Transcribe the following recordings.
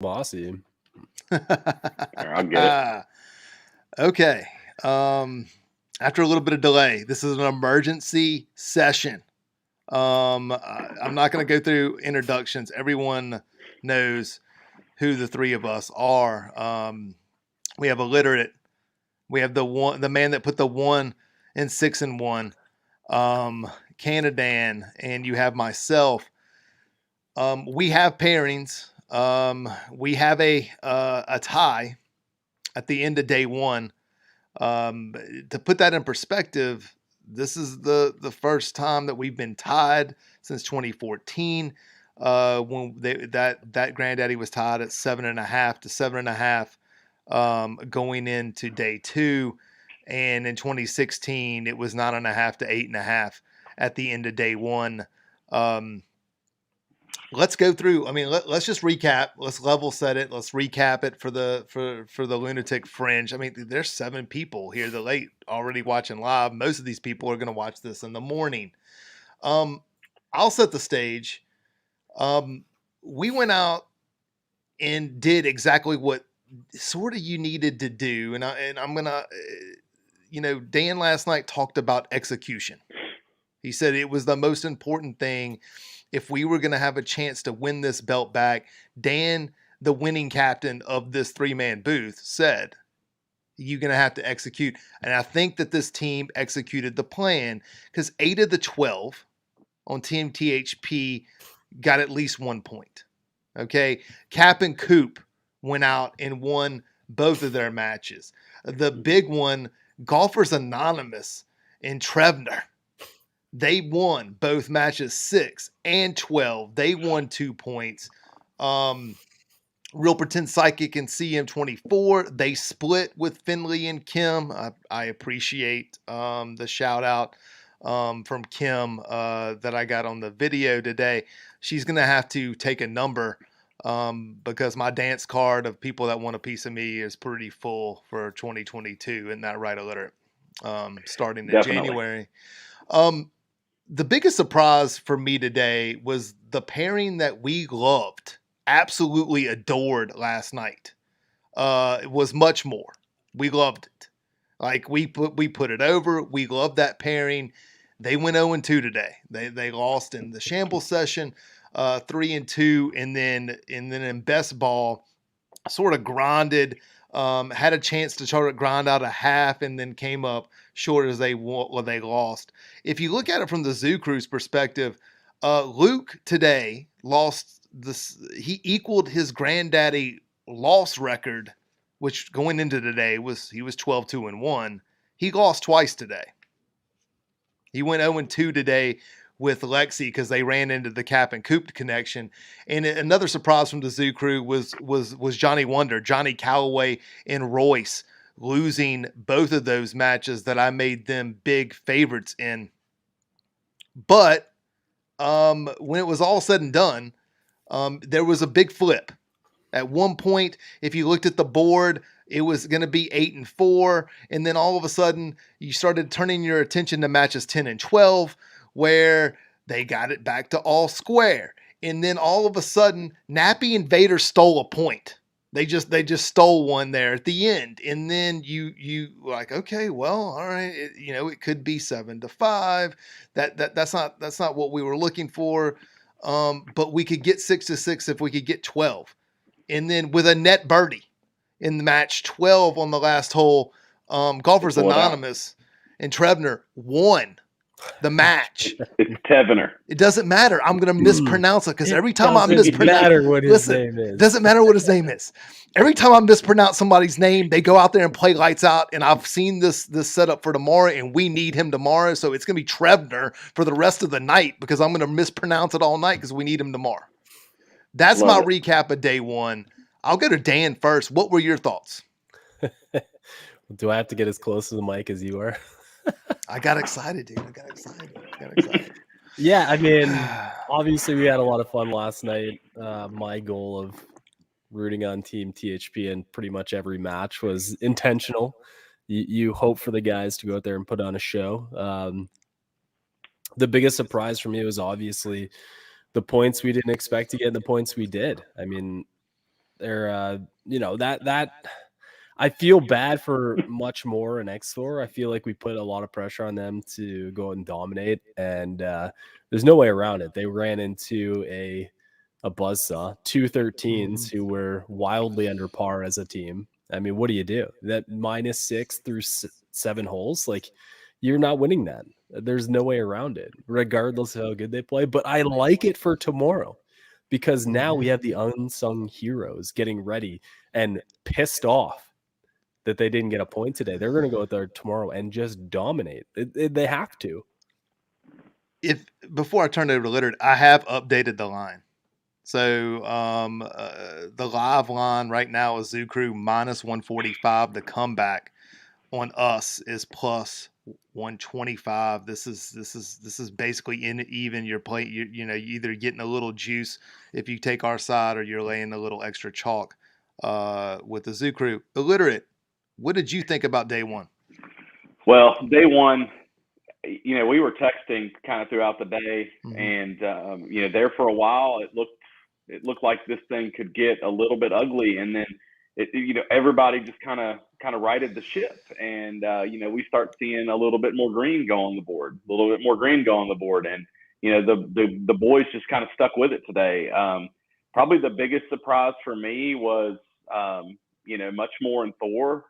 Bossy. I'll get it. Okay. After a little bit of delay, this is an emergency session. I'm not going to go through introductions. Everyone knows who the three of us are. We have illiterate. We have the man that put the 1 and 6 and 1, Canadan, and you have myself. We have pairings. We have a tie at the end of day one. To put that in perspective, this is the first time that we've been tied since 2014. When that Grandaddy was tied at 7.5 to 7.5, going into day two, and in 2016 it was 9.5 to 8.5 at the end of day one. Let's go through. I mean, let's just recap. Let's level set it. Let's recap it for the lunatic fringe. I mean, there's 7 people here that late already watching live. Most of these people are going to watch this in the morning. I'll set the stage. We went out and did exactly what sort of you needed to do, and I'm gonna, Dan last night talked about execution. He said it was the most important thing. If we were going to have a chance to win this belt back, Dan, the winning captain of this 3-man booth, said, you're going to have to execute. And I think that this team executed the plan, because 8 of the 12 on Team THP got at least 1 point. Okay. Cap and Coupe went out and won both of their matches. The big one, Golfers Anonymous and Tevenor, they won both matches 6 and 12. They won 2 points. Real Pretend Psychic and CM24, they split with Finley and Kim. I appreciate the shout out from Kim that I got on the video today. She's going to have to take a number because my dance card of people that want a piece of me is pretty full for 2022. Isn't that right, Illiterate? Starting in Definitely. January. The biggest surprise for me today was the pairing that we loved, absolutely adored last night. It was Muchmore. We loved it. Like we put it over. We loved that pairing. They went 0-2 today. They lost in the shambles session, 3-2, and then in best ball, sort of grinded. Had a chance to try to grind out a half, and then came up short as they lost. If you look at it from the Zoo Crew's perspective, Luke today lost this. He equaled his Grandaddy loss record, which going into today he was 12-2-1. He lost twice today. He went 0-2 today with Lexiv because they ran into the Cap and Coupe connection. And another surprise from the Zoo Crew was Johnny Wonder, Johnny Calloway, and Royce losing both of those matches that I made them big favorites in. But when it was all said and done, there was a big flip. At one point, if you looked at the board, it was going to be 8-4. And then all of a sudden, you started turning your attention to matches 10 and 12, where they got it back to all square. And then all of a sudden, Nappy and Vader stole a point. They just stole one there at the end. And then you like, okay, well, all right, it could be 7-5. That's not what we were looking for. But we could get 6-6 if we could get 12. And then with a net birdie in the match 12 on the last hole, Golfers Anonymous and Tevenor won the match. It's Tevenor. It doesn't matter. I'm going to mispronounce it because every time I mispronounce, doesn't matter what his name is. Every time I mispronounce somebody's name, they go out there and play lights out. And I've seen this setup for tomorrow, and we need him tomorrow. So it's going to be Tevenor for the rest of the night because I'm going to mispronounce it all night because we need him tomorrow. That's my recap of day one. I'll go to Dan first. What were your thoughts? Do I have to get as close to the mic as you are? I got excited, dude. I got excited. Yeah, I mean, obviously we had a lot of fun last night. My goal of rooting on Team THP in pretty much every match was intentional. You hope for the guys to go out there and put on a show. The biggest surprise for me was obviously the points we didn't expect to get and the points we did. I mean, They're that I feel bad for Muchmore and xThor. I feel like we put a lot of pressure on them to go and dominate, and there's no way around it. They ran into a buzzsaw, 213s who were wildly under par as a team. I mean, what do you do? That -6 through 7 holes, like you're not winning that. There's no way around it, regardless of how good they play. But I like it for tomorrow because now we have the unsung heroes getting ready and pissed off that they didn't get a point today. They're going to go out there tomorrow and just dominate. They have to. Before I turn it over to Litter, I have updated the line. So the live line right now is Zoo Crew -145. The comeback on us is +125. This is basically even. You're playing. You're either getting a little juice if you take our side, or you're laying a little extra chalk with the Zoo Crew. Illiterate, what did you think about day one? Well, day one, we were texting kind of throughout the day, and there for a while it looked like this thing could get a little bit ugly, and then everybody just kind of righted the ship, and we start seeing a little bit more green go on the board, and the boys just kind of stuck with it today. Probably the biggest surprise for me was Muchmore and Thor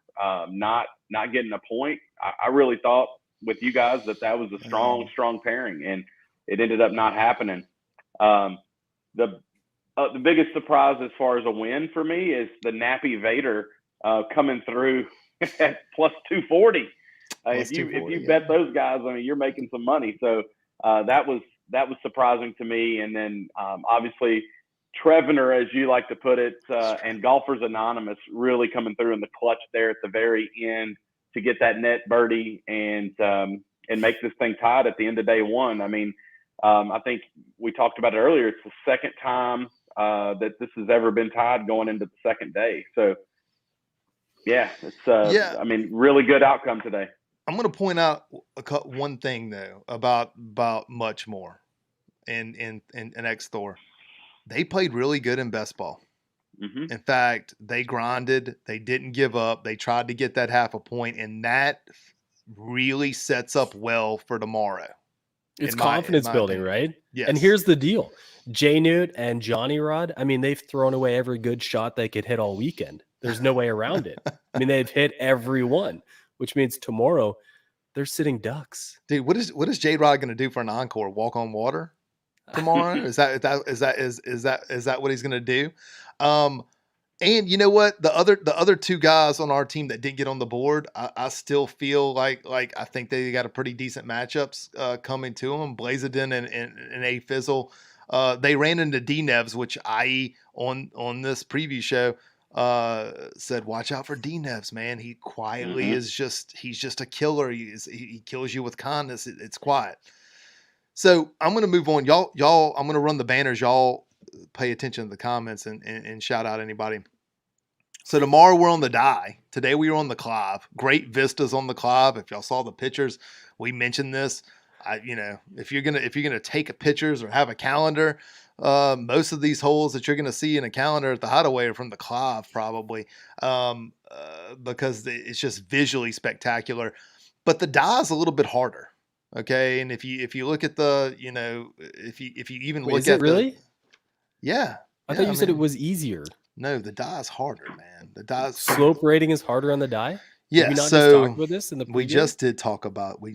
not getting a point. I really thought with you guys that was a strong pairing, and it ended up not happening. The biggest surprise as far as a win for me is the Nappy Vader coming through at +240. If you bet those guys, I mean, you're making some money. So that was surprising to me. And then obviously Tevenor, as you like to put it, and Golfers Anonymous really coming through in the clutch there at the very end to get that net birdie and make this thing tied at the end of day one. I mean, I think we talked about it earlier. It's the second time that this has ever been tied going into the second day. So, yeah, it's I mean, really good outcome today. I'm going to point out one thing though about Muchmore and xThor. They played really good in best ball. In fact, they grinded. They didn't give up. They tried to get that half a point, and that really sets up well for tomorrow. It's confidence building, right? Yes. And here's the deal. J-Newt and Jrod, I mean, they've thrown away every good shot they could hit all weekend. There's no way around it. I mean, they've hit every one, which means tomorrow they're sitting ducks. Dude, what is Jrod going to do for an encore? Walk on water tomorrow? Is that what he's going to do? And you know what? The other two guys on our team that didn't get on the board, I still feel like I think they got a pretty decent matchups coming to them. Blazinden and A Fizzle, they ran into DNevs, which I on this preview show said, watch out for DNevs, man. He quietly he's just a killer. He kills you with kindness. It's quiet. So I'm going to move on. Y'all, I'm going to run the banners. Y'all pay attention to the comments and shout out anybody. So tomorrow we're on the die. Today we were on the Clive. Great vistas on the Clive. If y'all saw the pictures, we mentioned this. If you're gonna take pictures or have a calendar, most of these holes that you're gonna see in a calendar at the Hideaway are from the Clive, probably, because it's just visually spectacular. But the die is a little bit harder. Okay, and if you look at the, if you even look at really? Yeah. I thought you said it was easier. No, the die is harder, man. The die slope rating is harder on the die. Yeah. Did we not so just talk about this in the preview? we just talked about. Did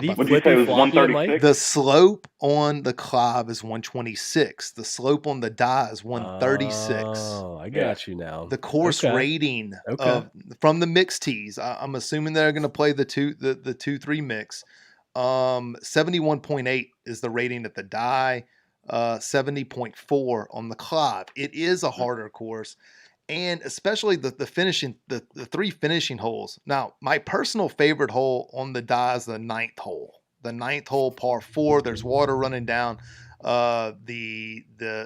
he flip it was 136? The slope on the Clive is 126. The slope on the die is 136. Oh, I got you now. The course rating from the mixed tees. I'm assuming they're going to play the 2-3 mix. 71.8 is the rating at the die. 70.4 on the Clive. It is a harder course, and especially the finishing, the three finishing holes. Now, my personal favorite hole on the die is the 9th hole. The 9th hole, par 4. There's water running down the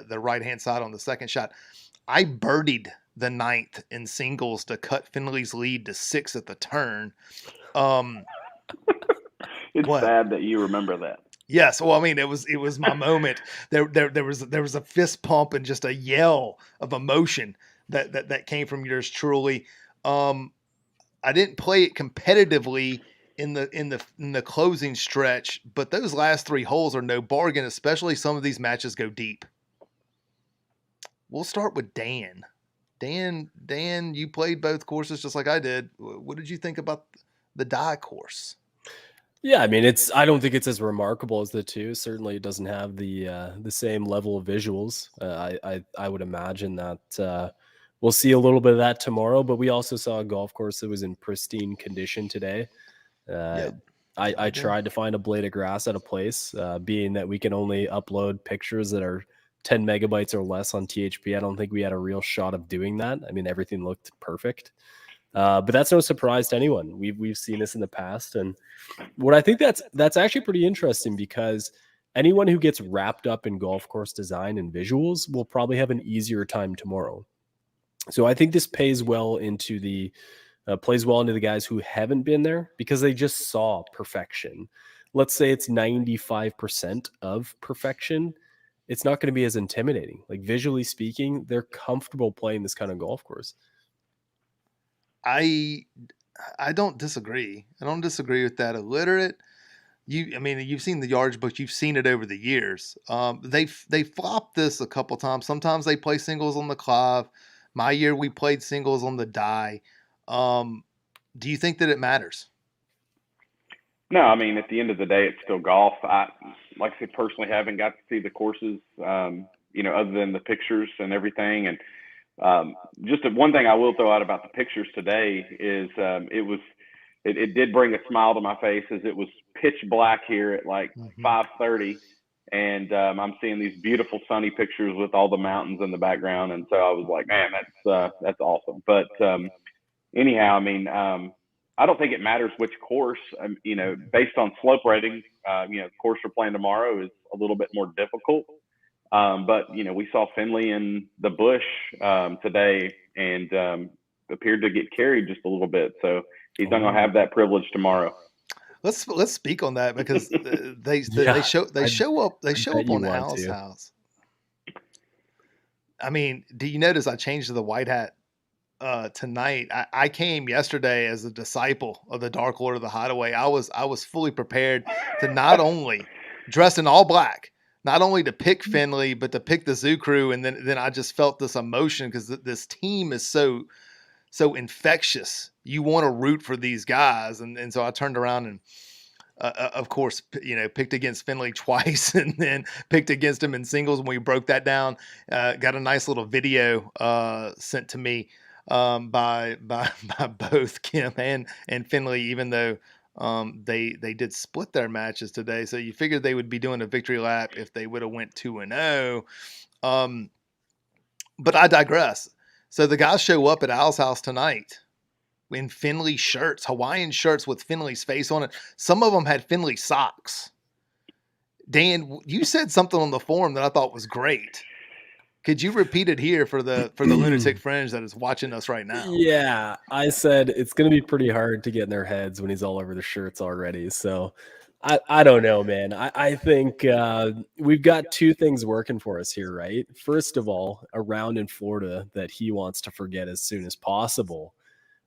right hand side on the second shot. I birdied the 9th in singles to cut Finley's lead to 6 at the turn. It's sad that you remember that. Yes, well, I mean, it was my moment. There was a fist pump and just a yell of emotion that came from yours truly. I didn't play it competitively in the closing stretch, but those last 3 holes are no bargain, especially some of these matches go deep. We'll start with Dan. Dan, you played both courses just like I did. What did you think about the die course? Yeah, I mean, I don't think it's as remarkable as the two. Certainly, it doesn't have the same level of visuals. I would imagine that we'll see a little bit of that tomorrow. But we also saw a golf course that was in pristine condition today. Yeah, I tried to find a blade of grass at a place, being that we can only upload pictures that are 10 megabytes or less on THP. I don't think we had a real shot of doing that. I mean, everything looked perfect. But that's no surprise to anyone. We've seen this in the past, and what I think that's actually pretty interesting, because anyone who gets wrapped up in golf course design and visuals will probably have an easier time tomorrow. So I think this plays well into the guys who haven't been there, because they just saw perfection. Let's say it's 95% of perfection. It's not going to be as intimidating. Like, visually speaking, they're comfortable playing this kind of golf course. I don't disagree. I don't disagree with that. Illiterate. I mean, you've seen the yardage book. You've seen it over the years. They flopped this a couple times. Sometimes they play singles on the Clive. My year, we played singles on the die. Do you think that it matters? No, I mean, at the end of the day, it's still golf. Like I said, personally haven't got to see the courses, other than the pictures and everything. And just one thing I will throw out about the pictures today is it did bring a smile to my face, as it was pitch black here at like 5:30, and I'm seeing these beautiful sunny pictures with all the mountains in the background, and so I was like, man, that's awesome. But anyhow, I mean, I don't think it matters which course. Based on slope rating, the course we're playing tomorrow is a little bit more difficult. But we saw Finley in the bush today, and appeared to get carried just a little bit. So he's not going to have that privilege tomorrow. Let's speak on that, because they show up on Al's house. I mean, do you notice I changed to the white hat tonight? I came yesterday as a disciple of the Dark Lord of the Hideaway. I was fully prepared to not only dress in all black, not only to pick Finley, but to pick the Zoo Crew. And then I just felt this emotion, because this team is so infectious. You want to root for these guys. And so I turned around and, of course, picked against Finley twice, and then picked against him in singles. When we broke that down, got a nice little video sent to me by both Kim and Finley, even though they did split their matches today. So you figured they would be doing a victory lap if they would have went 2-0. But I digress. So the guys show up at Al's house tonight in Finley shirts, Hawaiian shirts with Finley's face on it. Some of them had Finley socks. Dan, you said something on the forum that I thought was great. Could you repeat it here for the lunatic fringe that is watching us right now? Yeah, I said it's going to be pretty hard to get in their heads when he's all over the shirts already. So I don't know, man. I think we've got two things working for us here, right? First of all, a round in Florida that he wants to forget as soon as possible.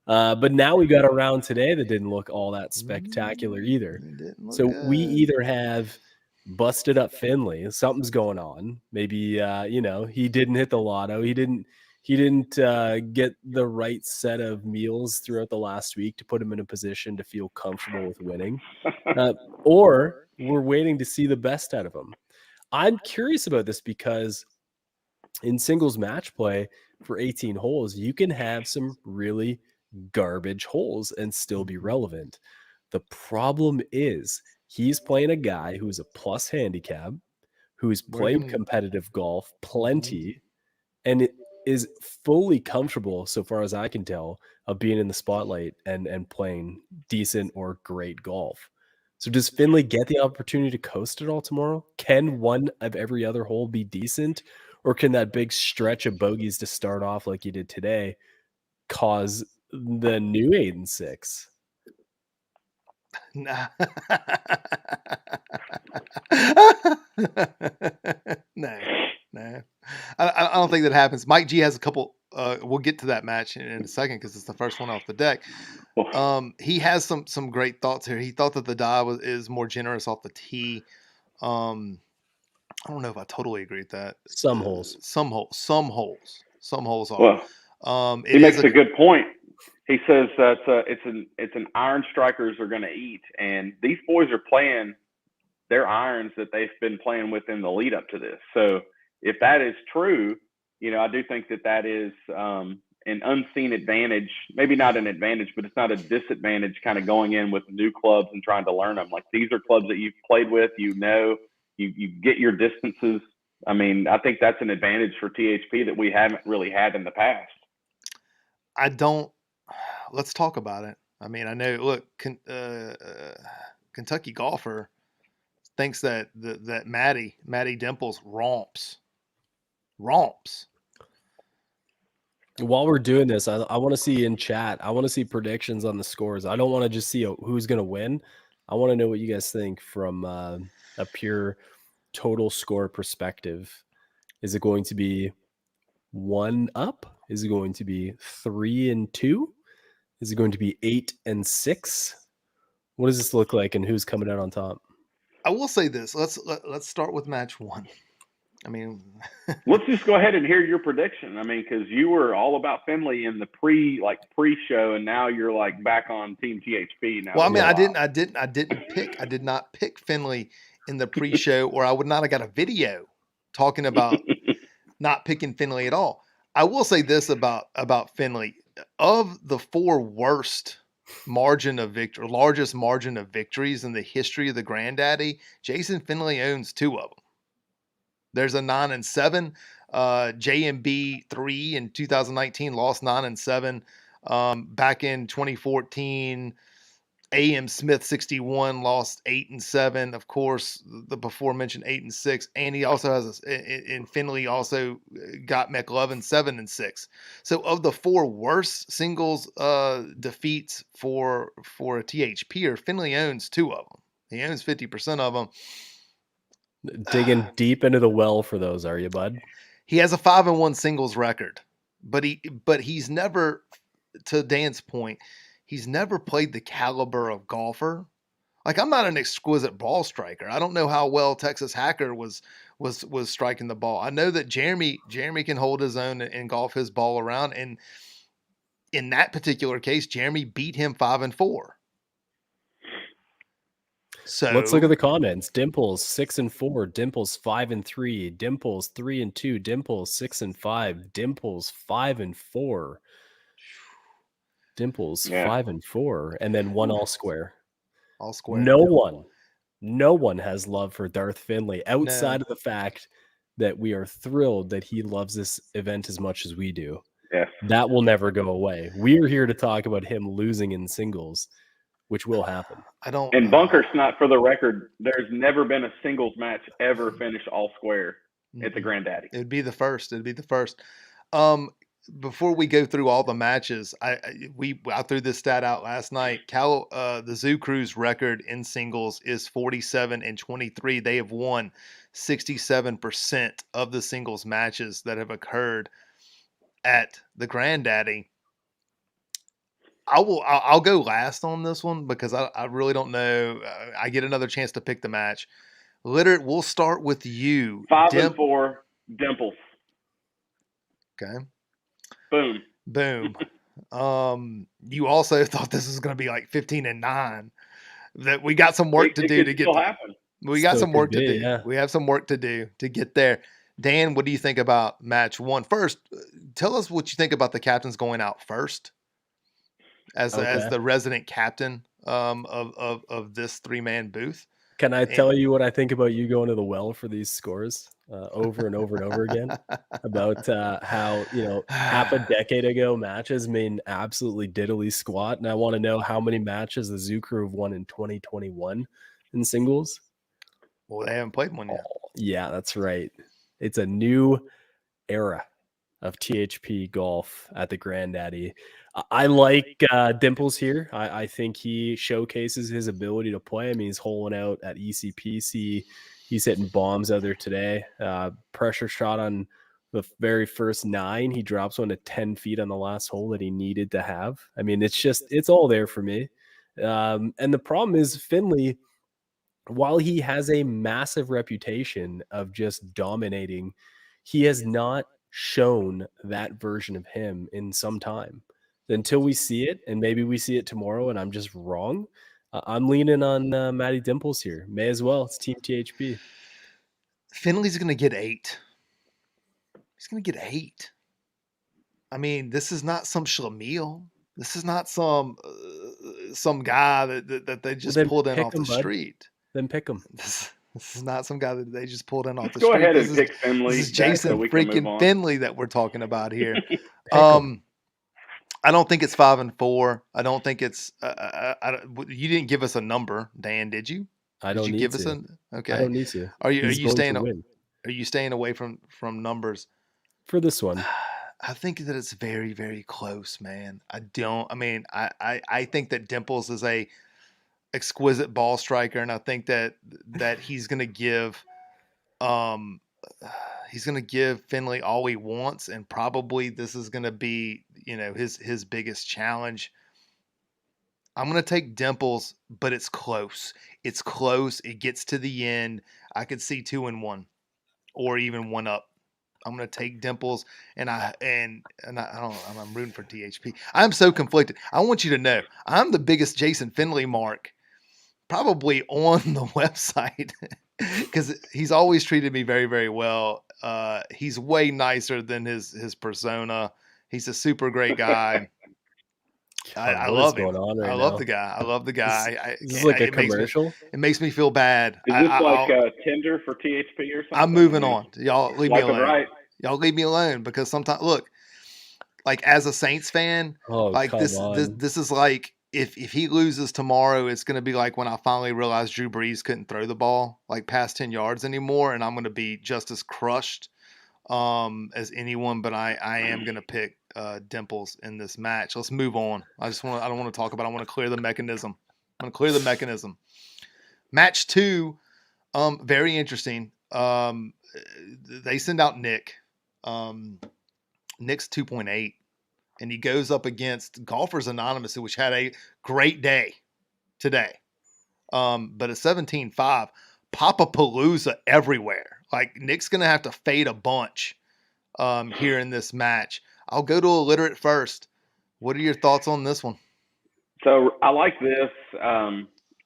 But now we got a round today that didn't look all that spectacular either. So we either have busted up Finley, something's going on. Maybe he didn't hit the lotto. He didn't get the right set of meals throughout the last week to put him in a position to feel comfortable with winning. Or we're waiting to see the best out of him. I'm curious about this, because in singles match play for 18 holes, you can have some really garbage holes and still be relevant. The problem is he's playing a guy who's a plus handicap, who's played competitive golf plenty, and it is fully comfortable, so far as I can tell, of being in the spotlight and playing decent or great golf. So does Finley get the opportunity to coast it all tomorrow? Can one of every other hole be decent? Or can that big stretch of bogeys to start off like you did today cause the new 8-6? Nah. No. I don't think that happens. Mike G has a couple. We'll get to that match in a second because it's the first one off the deck. He has some great thoughts here. He thought that the die is more generous off the tee. I don't know if I totally agree with that. Some holes. Some holes are. Well, he makes a good point. He says that it's an iron strikers are going to eat, and these boys are playing their irons that they've been playing with in the lead up to this. So if that is true, I do think that is an unseen advantage. Maybe not an advantage, but it's not a disadvantage kind of going in with new clubs and trying to learn them. Like, these are clubs that you've played with, you get your distances. I mean, I think that's an advantage for THP that we haven't really had in the past. Let's talk about it. I mean, I know, look, Kentucky golfer thinks that Maddie Dimples romps. While we're doing this, I want to see in chat. I want to see predictions on the scores. I don't want to just see who's going to win. I want to know what you guys think from a pure total score perspective. Is it going to be 1 up? Is it going to be 3-2? Is it going to be 8-6? What does this look like, and who's coming out on top? I will say this. Let's start with match 1. I mean, let's just go ahead and hear your prediction. I mean, because you were all about Finley in the pre-show, and now you're like back on Team THP now. Well, I mean, I did not pick Finley in the pre-show, or I would not have got a video talking about not picking Finley at all. I will say this about Finley: of the 4 worst largest margin of victories in the history of the Grandaddy, Jason Finley owns 2 of them. There's a 9-7. JMB 3 in 2019 lost 9-7. Back in 2014, AM Smith 61 lost 8-7. Of course, the before mentioned 8-6. And he also has in Finley also got McLovin 7-6. So of the 4 worst singles defeats for a THPer, Finley owns 2 of them. He owns 50% of them. Digging deep into the well for those, are you, bud? He has a 5-1 singles record, but he's never, to Dan's point, he's never played the caliber of golfer. Like, I'm not an exquisite ball striker. I don't know how well Texas Hacker was striking the ball. I know that Jeremy can hold his own and golf his ball around, and in that particular case, Jeremy beat him 5-4. So let's look at the comments. Dimples 6-4, Dimples 5-3, Dimples 3-2, Dimples 6-5, Dimples 5-4, Dimples 5-4, and then 1 all square. All square. No one has love for Darth Finley outside of the fact that we are thrilled that he loves this event as much as we do. Yeah, that will never go away. We're here to talk about him losing in singles, which will happen. And Bunker Snot, for the record, there's never been a singles match ever finish all square at the Grandaddy. It'd be the first. Before we go through all the matches, I threw this stat out last night. The Zoo Crew's record in singles is 47-23. They have won 67% of the singles matches that have occurred at the Grandaddy. I'll go last on this one because I really don't know. I get another chance to pick the match. Litter, we'll start with you. 5-4 Dimples. Okay. Boom. You also thought this was going to be like 15-9. That we got some work to do to get. We got some work to do. Yeah. We have some work to do to get there. Dan, what do you think about match 1? First, tell us what you think about the captains going out first. As the resident captain of this 3-man booth. Can I tell you what I think about you going to the well for these scores over and over and over again? About how, half a decade ago matches mean absolutely diddly squat. And I want to know how many matches the Zoo Crew have won in 2021 in singles. Well, they haven't played one yet. Oh, yeah, that's right. It's a new era. of THP golf at the Grandaddy. I like Dimples here. I think he showcases his ability to play. I mean, he's holing out at ECPC. He's hitting bombs out there today. Pressure shot on the very first 9. He drops one to 10 feet on the last hole that he needed to have. I mean, it's all there for me. And the problem is Finley, while he has a massive reputation of just dominating, he has not shown that version of him in some time. Until we see it, and maybe we see it tomorrow and I'm just wrong, I'm leaning on Matty Dimples here. May as well. It's Team THP. Finley's going to get 8. He's going to get 8. I mean, this is not some Schlemiel. This is not some guy that they just pulled in off the street. Then pick him. This is not some guy that they just pulled in off the street. Go ahead and pick Finley. This is Jason freaking Finley that we're talking about here. I don't think it's 5-4. I don't think it's. You didn't give us a number, Dan, did you? I don't need to. Okay. I don't need to. Are you staying? Are you staying away from numbers for this one? I think that it's very, very close, man. I think that Dimples is a exquisite ball striker, and I think that he's going to give Finley all he wants, and probably this is going to be, his biggest challenge. I'm going to take Dimples, but it's close. It's close. It gets to the end. I could see 2-1 or even 1 up. I'm going to take Dimples, and I'm rooting for THP. I'm so conflicted. I want you to know I'm the biggest Jason Finley mark probably on the website because he's always treated me very, very well. He's way nicer than his persona. He's a super great guy. I love him. I love the guy. I love the guy. This is like a commercial. It makes me feel bad. Is this like Tinder for THP or something? I'm moving on. Y'all leave me alone. Right. Y'all leave me alone because sometimes, look, like as a Saints fan, this is like if he loses tomorrow, it's going to be like when I finally realized Drew Brees couldn't throw the ball like past 10 yards anymore, and I'm going to be just as crushed as anyone. But I am going to pick Dimples in this match. Let's move on. I don't want to talk about it. I want to clear the mechanism. Match 2, very interesting. They send out Nick. Nick's 2.8, and he goes up against Golfers Anonymous, which had a great day today. But at 17.5, Papapalooza everywhere. Like Nick's gonna have to fade a bunch here in this match. I'll go to illiterate first. What are your thoughts on this one? So I like this.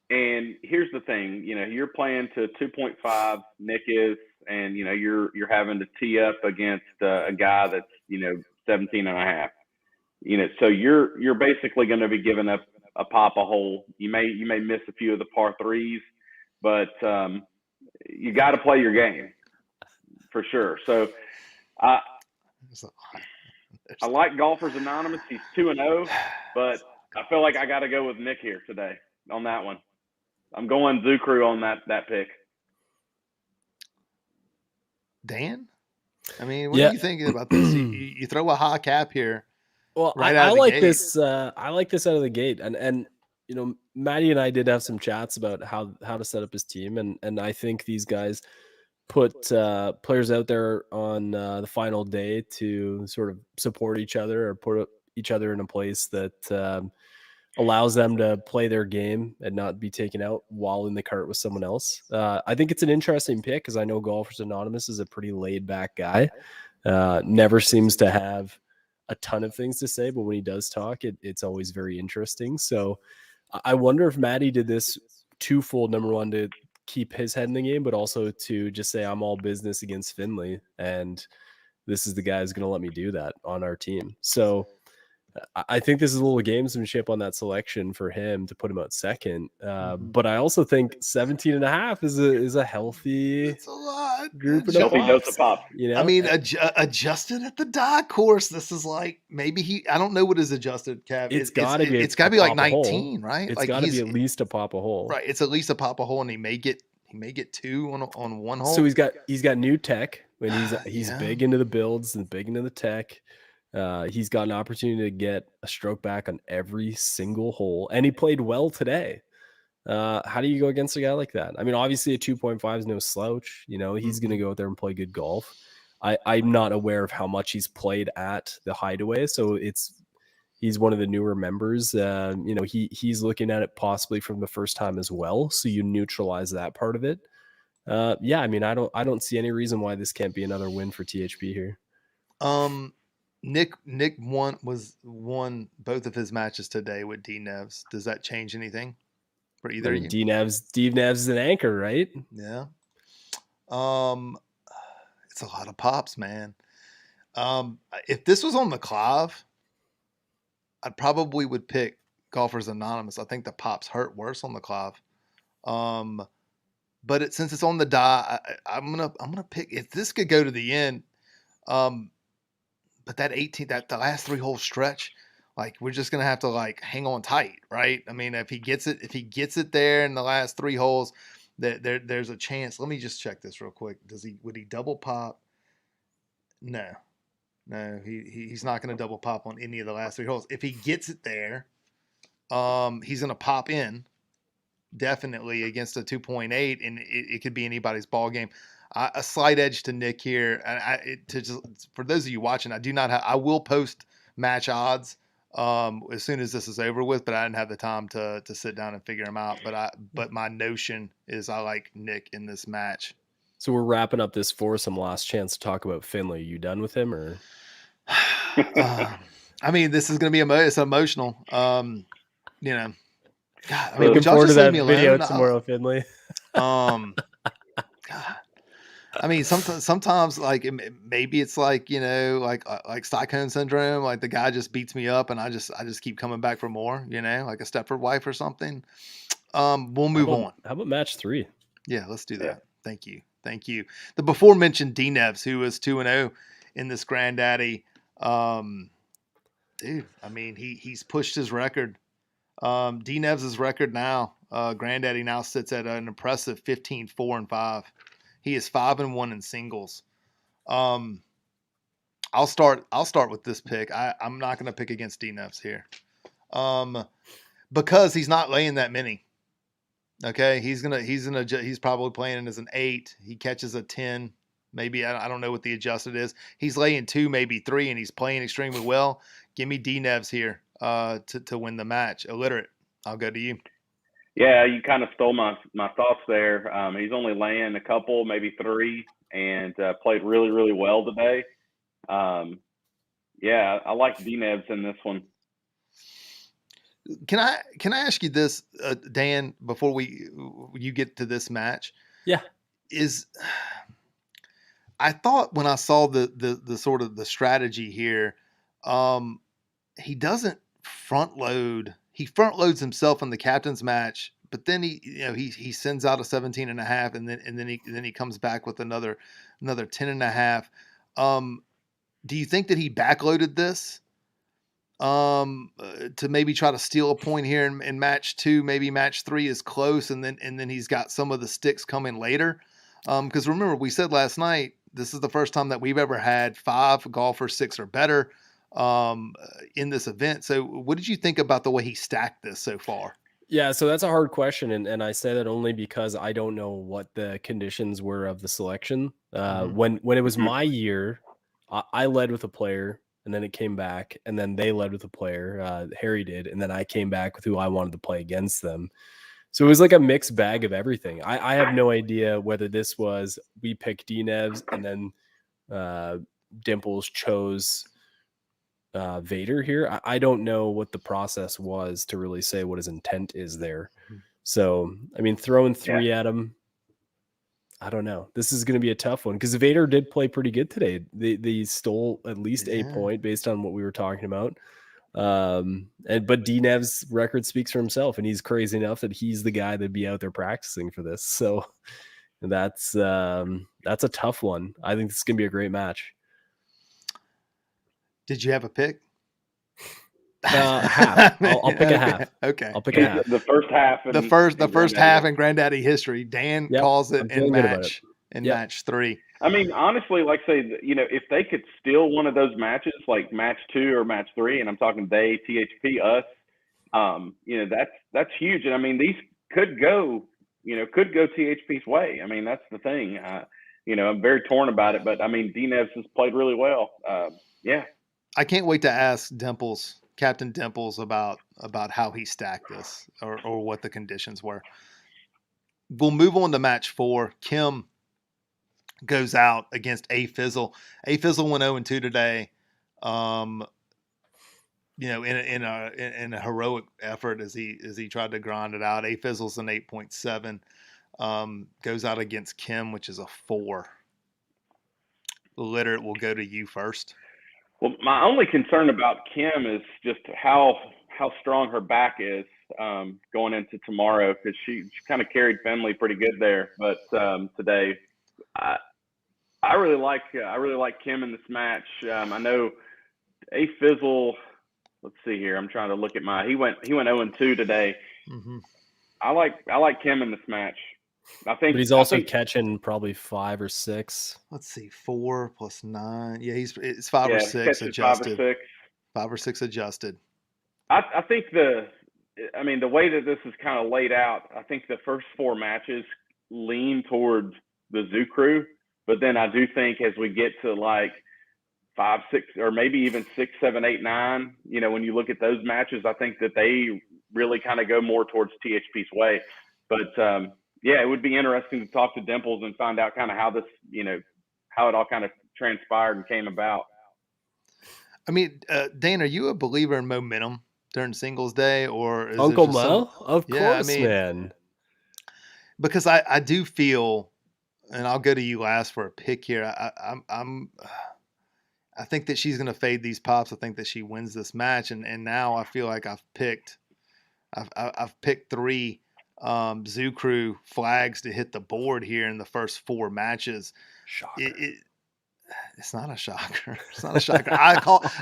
And here's the thing, you're playing to 2.5, Nick is, and you're having to tee up against a guy that's 17.5. So you're basically going to be giving up a hole. You may miss a few of the par 3s, but you got to play your game for sure. So I like Golfers Anonymous. He's 2-0, but I feel like I got to go with Nick here today on that one. I'm going Zoo Crew on that pick. Dan? I mean, what are you thinking about this? You throw a high cap here. Well, I like this. I like this out of the gate, and Matty and I did have some chats about how to set up his team, and I think these guys put players out there on the final day to sort of support each other or put each other in a place that allows them to play their game and not be taken out while in the cart with someone else. I think it's an interesting pick because I know Golfers Anonymous is a pretty laid back guy. Never seems to have a ton of things to say, but when he does talk, it's always very interesting. So I wonder if Matty did this twofold. Number one, to keep his head in the game, but also to just say, I'm all business against Finley. And this is the guy who's going to let me do that on our team. So I think this is a little gamesmanship on that selection for him to put him out second. But I also think 17.5 is a healthy group of pop. I mean, adjusted at the die course. This is like maybe I don't know what is adjusted, Kev. It's got to be like 19, right? It's got to be at least a pop a hole. Right. It's at least a pop a hole, and he may get 2 on one hole. So he's got new tech. when he's big into the builds and big into the tech. He's got an opportunity to get a stroke back on every single hole, and he played well today. How do you go against a guy like that? I mean, obviously a 2.5 is no slouch. You know, he's going to go out there and play good golf. I'm not aware of how much he's played at the Hideaway, so he's one of the newer members. You know, he's looking at it possibly from the first time as well. So you neutralize that part of it. Yeah, I mean, I don't see any reason why this can't be another win for THP here. Nick won both of his matches today with DNevs. Does that change anything for either of you? DNevs is an anchor, right? Yeah. It's a lot of pops, man. If this was on the Clive, I probably would pick Golfers Anonymous. I think the pops hurt worse on the Clive. But since it's on the die, I'm gonna pick. If this could go to the end, but that 18, the last 3 hole stretch, like we're just gonna have to like hang on tight, right? I mean, if he gets it there in the last 3 holes, there's a chance. Let me just check this real quick. Would he double pop? No, he's not gonna double pop on any of the last 3 holes. If he gets it there, he's gonna pop in. Definitely against a 2.8, and it could be anybody's ball game. A slight edge to Nick here. For those of you watching, I will post match odds as soon as this is over with, but I didn't have the time to sit down and figure them out. But my notion is I like Nick in this match. So we're wrapping up this foursome. Last chance to talk about Finley. You done with him, or? I mean, this is going to be it's emotional. You know. God, I mean, looking forward to that video tomorrow, Finley. God. I mean, sometimes like maybe it's like, you know, like Stockholm syndrome, like the guy just beats me up and I just keep coming back for more, you know, like a Stepford wife or something. We'll move on. How about match 3? Yeah, let's do that. Yeah. Thank you. The before mentioned DNevs, who was 2-0 in this Grandaddy. Dude, I mean, he's pushed his record. DNevs' record now, Grandaddy now sits at an impressive 15-4-5. He is 5-1 in singles. I'll start with this pick. I'm not going to pick against DNevs here, because he's not laying that many. Okay, he's probably playing as an 8. He catches a 10, maybe. I don't know what the adjusted is. He's laying 2, maybe 3, and he's playing extremely well. Give me DNevs here to win the match. Illiterate, I'll go to you. Yeah, you kind of stole my thoughts there. He's only laying a couple, maybe 3, and played really, really well today. Yeah, I like DNevs in this one. Can I ask you this, Dan, before you get to this match? Yeah. I thought when I saw the sort of the strategy here, he doesn't front load. He front loads himself in the captain's match, but then he sends out a 17.5, and then he comes back with another 10.5. Do you think that he backloaded this to maybe try to steal a point here in match 2? Maybe match 3 is close, and then he's got some of the sticks coming later. Because remember, we said last night, this is the first time that we've ever had 5 golfers 6 or better in this event. So what did you think about the way he stacked this so far? Yeah, so that's a hard question, and I say that only because I don't know what the conditions were of the selection. When it was my year, I led with a player, and then it came back, and then they led with a player, Harry did, and then I came back with who I wanted to play against them. So it was like a mixed bag of everything. I have no idea whether this was we picked DNevs and then Dimples chose Vader here. I don't know what the process was to really say what his intent is there. So, I mean, throwing 3 at him, I don't know. This is going to be a tough one because Vader did play pretty good today. They stole at least a point based on what we were talking about. But DNev's record speaks for himself, and he's crazy enough that he's the guy that'd be out there practicing for this. So that's a tough one. I think this is going to be a great match. Did you have a pick? Half. I'll pick a half. Okay. I'll pick a half. The first half. The first half in Grandaddy history. Dan calls it in match 3. I mean, honestly, like say, if they could steal one of those matches, like match 2 or match 3, and I'm talking they, THP, us, that's huge. And I mean, these could go THP's way. I mean, that's the thing. I'm very torn about it, but I mean, DNevs has played really well. Yeah. I can't wait to ask Captain Dimples, about how he stacked this or what the conditions were. We'll move on to match 4. Kim goes out against A Fizzle. A Fizzle went 0-2 today. In a heroic effort as he tried to grind it out. A Fizzle's an 8.7. Goes out against Kim, which is a 4. Litter, will go to you first. Well, my only concern about Kim is just how strong her back is going into tomorrow, because she kind of carried Finley pretty good there. But today, I really like Kim in this match. I know A Fizzle. Let's see here. I'm trying to look at he went 0-2 today. Mm-hmm. I like Kim in this match. I think, but he's also catching probably 5 or 6. Let's see, 4 + 9. Yeah, it's 5 or 6 adjusted. 5 or 6 adjusted. I think the way that this is kind of laid out, I think the first 4 matches lean towards the Zoo Crew, but then I do think as we get to like 5, 6, or maybe even 6, 7, 8, 9, when you look at those matches, I think that they really kind of go more towards THP's way. But it would be interesting to talk to Dimples and find out kind of how this, how it all kind of transpired and came about. I mean, Dan, are you a believer in momentum during singles day, or is Uncle Mo? Of course, man. Because I do feel, and I'll go to you last for a pick here. I think that she's going to fade these pops. I think that she wins this match, and now I feel like I've picked 3 Zoo Crew flags to hit the board here in the first 4 matches. Shocker. It's not a shocker. It's not a shocker.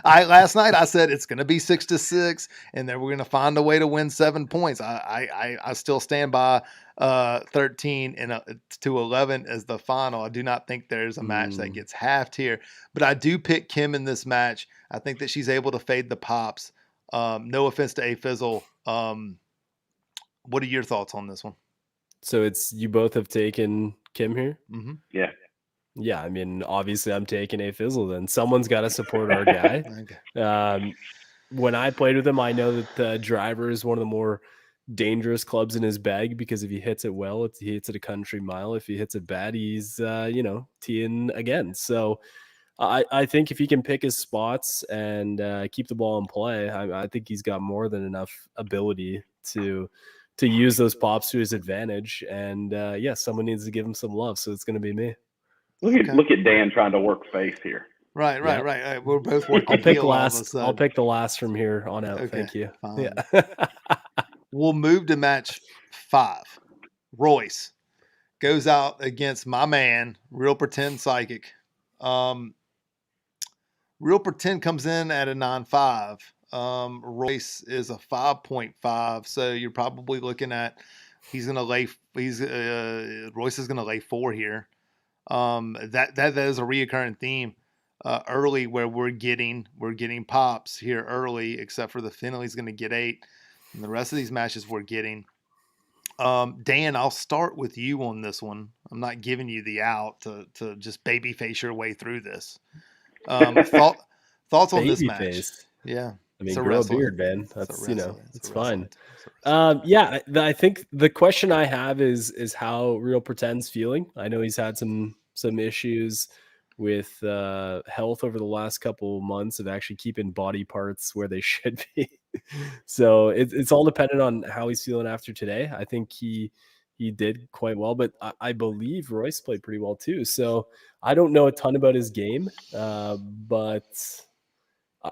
Last night I said it's going to be 6-6, and then we're going to find a way to win 7 points. I still stand by 13 to 11 as the final. I do not think there's a match that gets halved here, but I do pick Kim in this match. I think that she's able to fade the pops. No offense to A Fizzle. What are your thoughts on this one? So you both have taken Kim here? Mm-hmm. Yeah. Yeah, I mean, obviously I'm taking A Fizzle then. Someone's got to support our guy. Okay. When I played with him, I know that the driver is one of the more dangerous clubs in his bag, because if he hits it well, he hits it a country mile. If he hits it bad, he's, teeing again. So I think if he can pick his spots and keep the ball in play, I think he's got more than enough ability to use those pops to his advantage. And someone needs to give him some love. So it's going to be me. Look at Dan trying to work face here. Right. We're both working. I'll pick last. I'll pick the last from here on out. Okay, thank you. Fine. Yeah. We'll move to match 5. Royce goes out against my man, Real Pretend Psychic. Real Pretend comes in at a 9.5. Royce is a 5.5. So you're probably looking at Royce is going to lay 4 here. That is a reoccurring theme early, where we're getting pops here early, except for the Finley's going to get 8, and the rest of these matches we're getting. Dan, I'll start with you on this one. I'm not giving you the out to just babyface your way through this. Thoughts on this match? Yeah. I mean, grow a beard, man. That's it's fine. I think the question I have is how Real Pretend's feeling. I know he's had some issues with health over the last couple months of actually keeping body parts where they should be. So it's all dependent on how he's feeling after today. I think he did quite well, but I believe Royce played pretty well too. So I don't know a ton about his game, but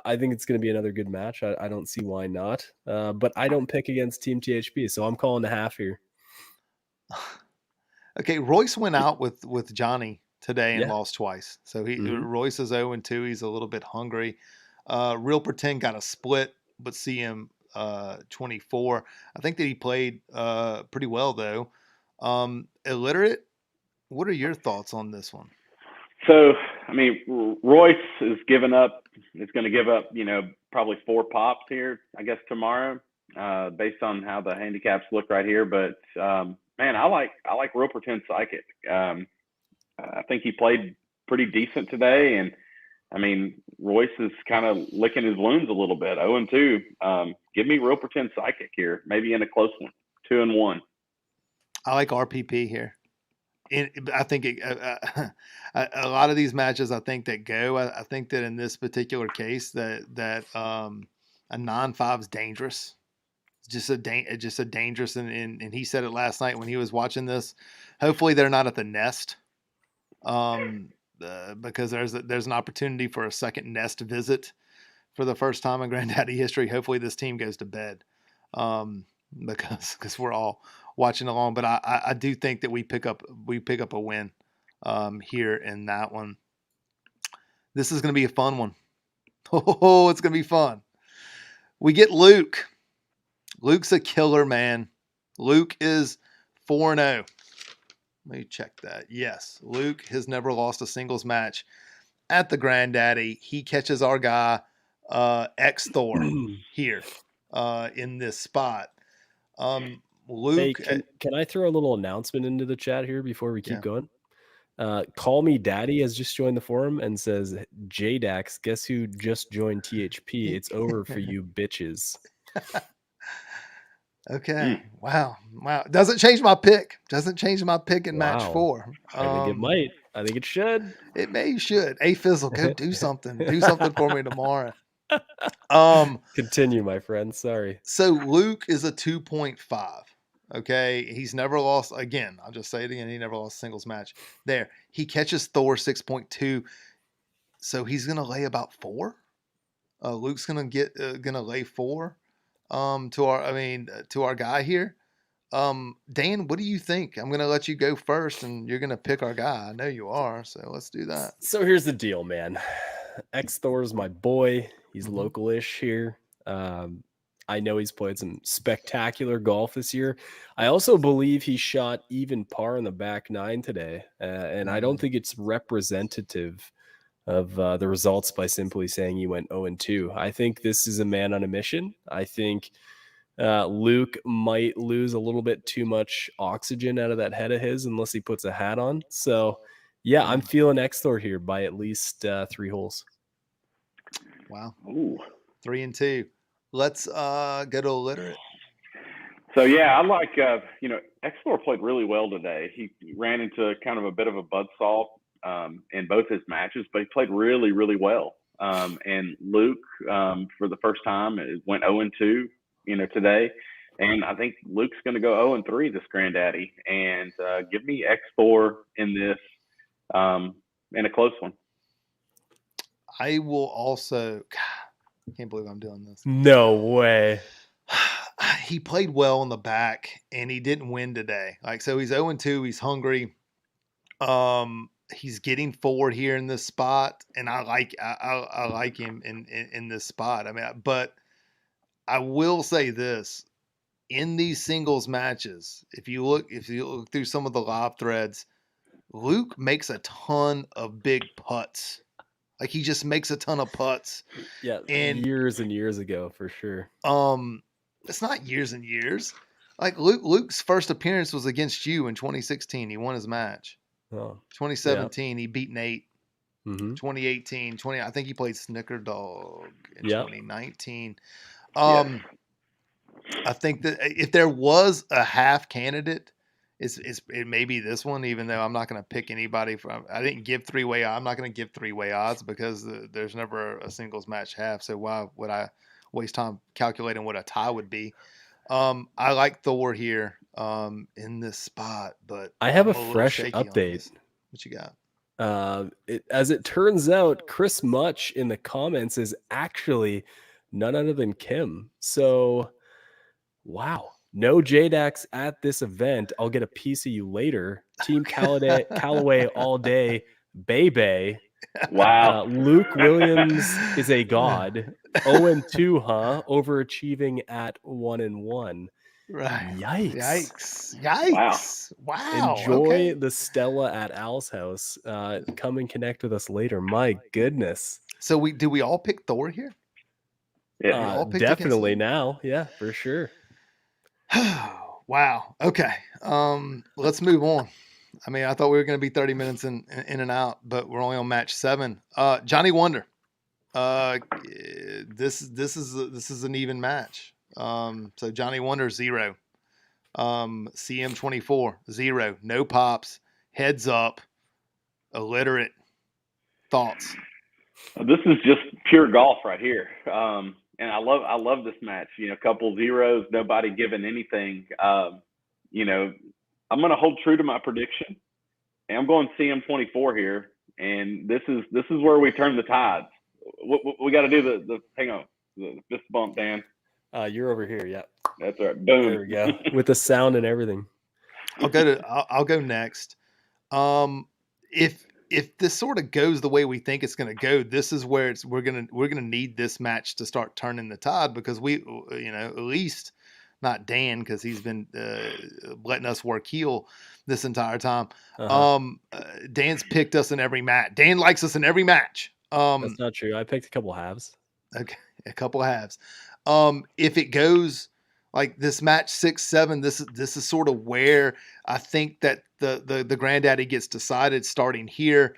I think it's going to be another good match. I don't see why not. But I don't pick against Team THP, so I'm calling the half here. Okay, Royce went out with Johnny today and lost twice. So Royce is 0-2. He's a little bit hungry. Real Pretend got a split, but CM 24. I think that he played pretty well though. Illiterate, what are your thoughts on this one? So, I mean, Royce is giving up. Is going to give up, probably 4 pops here, I guess, tomorrow, based on how the handicaps look right here. But man, I like Real Pretend Psychic. I think he played pretty decent today, and I mean, Royce is kind of licking his wounds a little bit. 0-2. Give me Real Pretend Psychic here, maybe in a close one, 2-1. I like RPP here. I think a lot of these matches, I think that go. I think that in this particular case, that a 9-5 is dangerous. It's just a dangerous, and he said it last night when he was watching this. Hopefully, they're not at the nest, because there's an opportunity for a second nest visit for the first time in Grandaddy history. Hopefully, this team goes to bed, because we're all watching along. But I do think that we pick up a win here in that one. This is going to be a fun one. Oh, it's going to be fun. We get Luke. Luke's a killer, man. Luke is 4-0. Let me check that. Yes, Luke has never lost a singles match at the Grandaddy. He catches our guy xThor here in this spot. Luke, hey, can I throw a little announcement into the chat here before we keep going? Call Me Daddy has just joined the forum and says, JDax, guess who just joined THP? It's over for you bitches. Okay. Wow. Doesn't change my pick. In match 4. I think it might. I think it should. It may should. Hey, Fizzle, go do something. Do something for me tomorrow. Continue, my friend. Sorry. So Luke is a 2.5. Okay. He's never lost. Again, I'll just say it again. He never lost a singles match. There. He catches Thor 6.2. So he's gonna lay about 4. Luke's gonna lay 4. To our guy here. Dan, what do you think? I'm gonna let you go first, and you're gonna pick our guy. I know you are, so let's do that. So here's the deal, man. xThor is my boy. He's local-ish here. I know he's played some spectacular golf this year. I also believe he shot even par in the back 9 today, and I don't think it's representative of the results by simply saying he went 0-2. I think this is a man on a mission. I think Luke might lose a little bit too much oxygen out of that head of his unless he puts a hat on. So, yeah, I'm feeling xThor here by at least 3 holes. Wow. Ooh. 3-2. Let's go to illiterate. So, yeah, I like, xThor played really well today. He ran into kind of a bit of a buzzsaw in both his matches, but he played really, really well. And Luke, for the first time, went 0-2, today. And I think Luke's going to go 0-3 this Grandaddy. And give me xThor in this, in a close one. I will also. God, I can't believe I'm doing this. No way. He played well in the back, and he didn't win today. So he's 0-2. He's hungry. He's getting forward here in this spot, and I like him in this spot. But I will say this: in these singles matches, if you look through some of the live threads, Luke makes a ton of big putts. He just makes a ton of putts. Yeah, and years and years ago for sure. It's not years and years. Luke's first appearance was against you in 2016. He won his match. 2017, he beat Nate. 2018, I think he played Snicker Dog in 2019. I think that if there was a half candidate, it may be this one, even though I'm not going to pick anybody from. I didn't give 3-way. I'm not going to give 3-way odds because there's never a singles match half. So why would I waste time calculating what a tie would be? I like Thor here in this spot, but I have a fresh update. What you got? As it turns out, Chris Much in the comments is actually none other than Kim. So, wow. No JDax at this event. I'll get a piece of you later. Team Callaway all day. Baby. Wow. Luke Williams is a god. 0-2, huh? Overachieving at 1-1. Right. Yikes. Yikes. Wow. Enjoy Okay. the Stella at Al's house. Come and connect with us later. My goodness. So we all pick Thor here? Yeah. all picked against Definitely them? now. Yeah, for sure. Wow. Okay. Let's move on. I mean, I thought we were going to be 30 minutes in and out, but we're only on match 7. Johnny Wonder. This is an even match. So Johnny Wonder 0. CM24 0. No pops. Heads up. Illiterate. Thoughts. This is just pure golf right here. And I love this match. You know, couple zeros, nobody giving anything. You know, I'm going to hold true to my prediction, and I'm going CM24 here. And this is where we turn the tides. We got to do the hang on, the fist bump, Dan. You're over here. Yeah. That's right. Boom. There we go. With the sound and everything. I'll go next. If this sort of goes the way we think it's going to go, this is where we're gonna need this match to start turning the tide, because at least not Dan, because he's been letting us work heel this entire time. Dan's picked us in every match. Dan likes us in every match. That's not true. I picked a couple halves. Okay, a couple halves. If it goes like this match 6-7, this is sort of where I think that the Grandaddy gets decided, starting here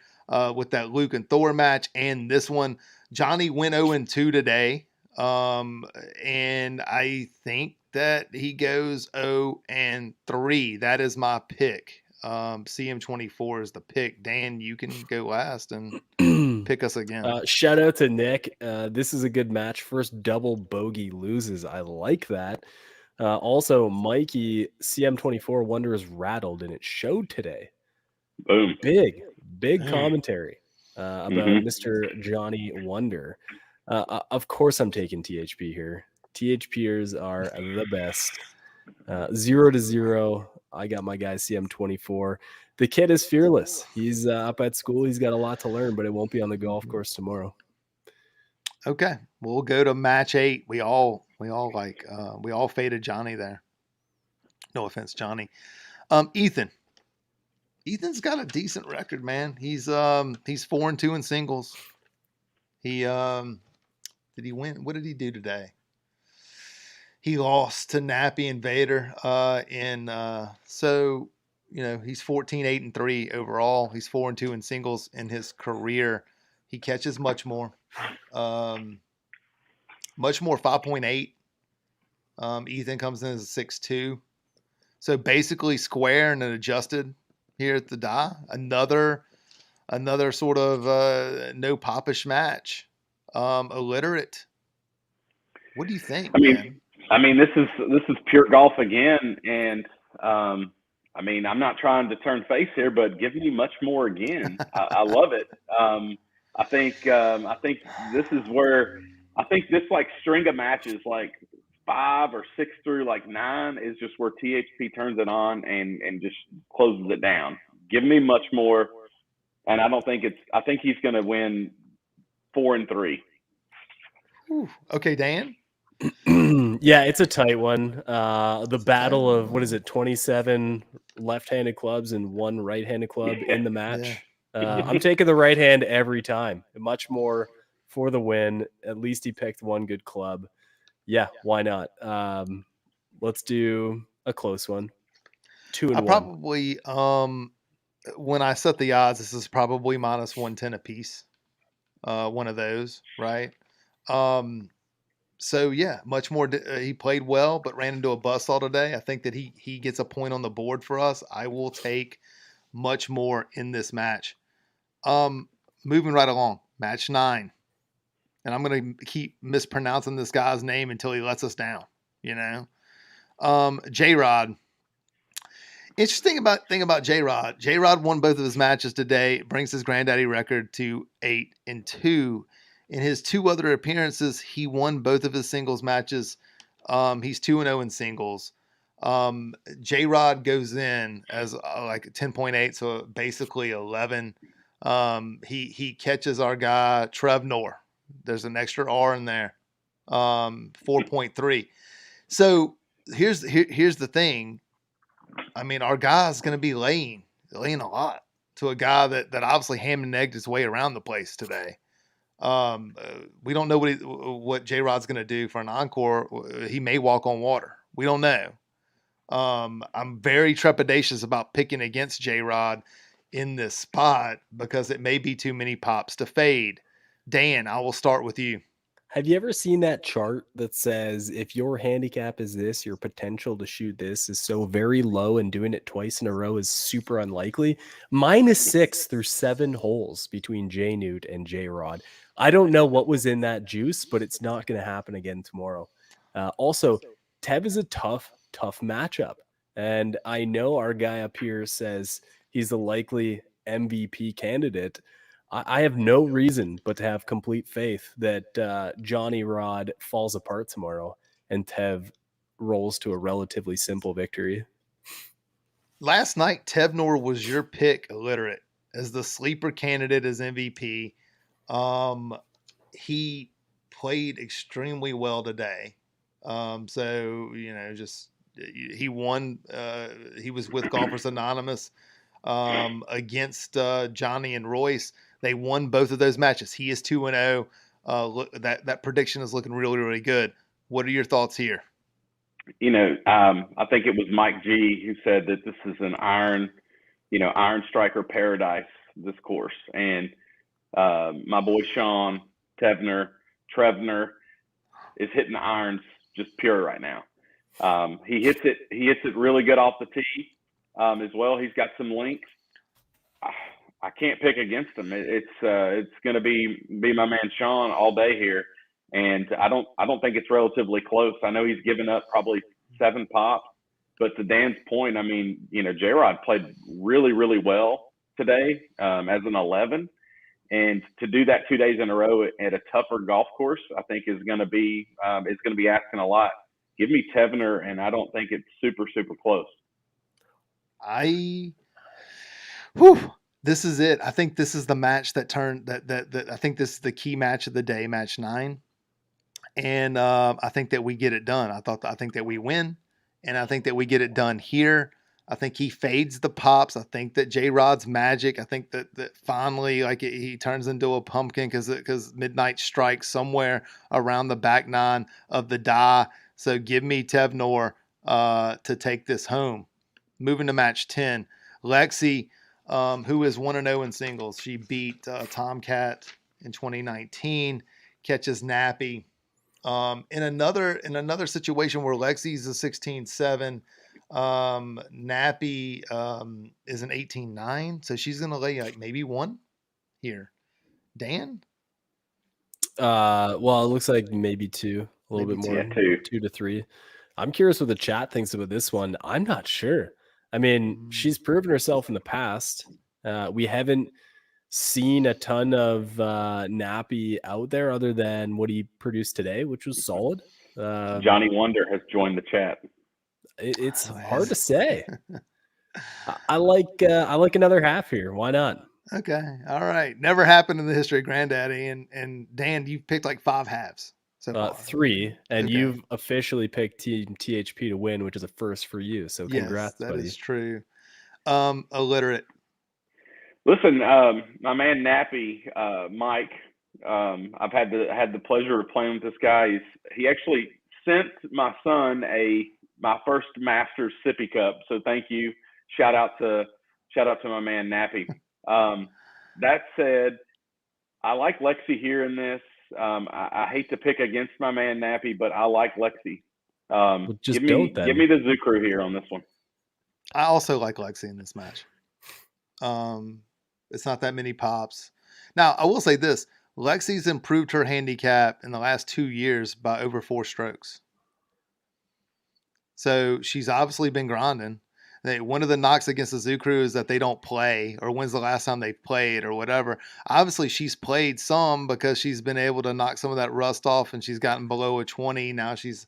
with that Luke and Thor match and this one. Johnny went 0-2 today, and I think that he goes 0-3. That is my pick. CM24 is the pick. Dan, you can go last and pick us again. Shout out to Nick. This is a good match. First double bogey loses. I like that. Also, Mikey, CM24 Wonder is rattled, and it showed today. Boom. Big commentary about Mr. Johnny Wonder. Of course, I'm taking THP here. THPers are the best. 0-0. I got my guy CM24. The kid is fearless. He's up at school. He's got a lot to learn, but it won't be on the golf course tomorrow. Okay, we'll go to match 8. We all faded Johnny there. No offense, Johnny. Ethan. Ethan's got a decent record, man. He's 4-2 in singles. He did he win? What did he do today? He lost to Nappy and Vader. So he's 14-8-3 overall. He's 4-2 in singles in his career. He catches Muchmore. Muchmore 5.8. Ethan comes in as a 6.2. So basically square and an adjusted here at the die. Another sort of no popish match. Illiterate. What do you think, man? I mean, this is pure golf again, and I mean, I'm not trying to turn face here, but give me much more again. I love it. I think this is where I think this like string of matches, like 5 or 6 through like 9, is just where THP turns it on and just closes it down. Give me much more, and I think he's going to win 4-3. Okay, Dan. Yeah, it's a tight one. The battle of 27 left-handed clubs and 1 right-handed club in the match. Yeah. I'm taking the right hand every time. Much more for the win. At least he picked 1 good club. Yeah, why not? Let's do a close one. 2-1. I probably when I set the odds, this is probably minus 110 apiece. One of those, right? So yeah, much more. He played well, but ran into a buzzsaw today. I think that he gets a point on the board for us. I will take much more in this match. Moving right along, match 9, and I'm gonna keep mispronouncing this guy's name until he lets us down. Jrod. Interesting thing about Jrod. Jrod won both of his matches today. Brings his Grandaddy record to 8-2. In his 2 other appearances, he won both of his singles matches. He's 2-0 in singles. Jrod goes in as like 10.8, so basically 11. He catches our guy Tevenor. There's an extra R in there. 4.3. So here's the thing. I mean, our guy's going to be laying a lot to a guy that obviously hammed and egged his way around the place today. We don't know what Jrod's going to do for an encore. He may walk on water. We don't know. I'm very trepidatious about picking against Jrod in this spot because it may be too many pops to fade. Dan, I will start with you. Have you ever seen that chart that says if your handicap is this, your potential to shoot this is so very low, and doing it twice in a row is super unlikely? -6 through 7 holes between J-Newt and Jrod. I don't know what was in that juice, but it's not going to happen again tomorrow. Also, Tev is a tough matchup. And I know our guy up here says he's a likely MVP candidate. I have no reason but to have complete faith that Johnny Rod falls apart tomorrow and Tev rolls to a relatively simple victory. Last night, Tevenor was your pick, illiterate, as the sleeper candidate as MVP. He played extremely well today. So, just he won. He was with Golfers Anonymous against Johnny and Royce. They won both of those matches. He is 2-0. Look, that prediction is looking really, really good. What are your thoughts here? I think it was Mike G who said that this is an iron striker paradise, this course. And my boy Sean Trevner is hitting the irons just pure right now. He hits it really good off the tee as well. He's got some links. I can't pick against him. It's going to be my man Sean all day here, and I don't think it's relatively close. I know he's given up probably 7 pops, but to Dan's point, I mean, Jrod played really, really well today as an 11, and to do that 2 days in a row at a tougher golf course, I think is going to be asking a lot. Give me Tevenor, and I don't think it's super, super close. This is it. I think this is the match that turned that I think this is the key match of the day, match 9. And I think that we get it done. I think that we win, and I think that we get it done here. I think he fades the pops. I think that Jrod's magic. I think that finally, he turns into a pumpkin because midnight strikes somewhere around the back 9 of the die. So give me Tevenor to take this home. Moving to match 10, Lexi, who is 1-0 in singles. She beat Tomcat in 2019. Catches Nappy. In another situation where Lexi's a 16-7, Nappy is an 18-9, so she's gonna lay maybe 1 here. Dan? Well, it looks like maybe 2, a little bit more, 2 to 3. I'm curious what the chat thinks about this one. I'm not sure. I mean, she's proven herself in the past. We haven't seen a ton of Nappy out there other than what he produced today, which was solid. Johnny Wonder has joined the chat. It's hard to say. I like another half here. Why not? Okay. All right. Never happened in the history of Grandaddy. And Dan, you've picked 5 halves. So 3, and you've officially picked Team THP to win, which is a first for you. So congrats, that buddy. That is true. Illiterate. Listen, my man Nappy, Mike. I've had the pleasure of playing with this guy. He actually sent my son my first Masters sippy cup. So thank you. Shout out to my man Nappy. That said, I like Lexi here in this. I hate to pick against my man Nappy, but I like Lexi. Give me the Zoo Crew here on this one. I also like Lexi in this match. It's not that many pops. Now, I will say this. Lexi's improved her handicap in the last 2 years by over 4 strokes. So she's obviously been grinding. One of the knocks against the Zoo Crew is that they don't play, or when's the last time they've played, or whatever. Obviously, she's played some because she's been able to knock some of that rust off, and she's gotten below a 20. Now she's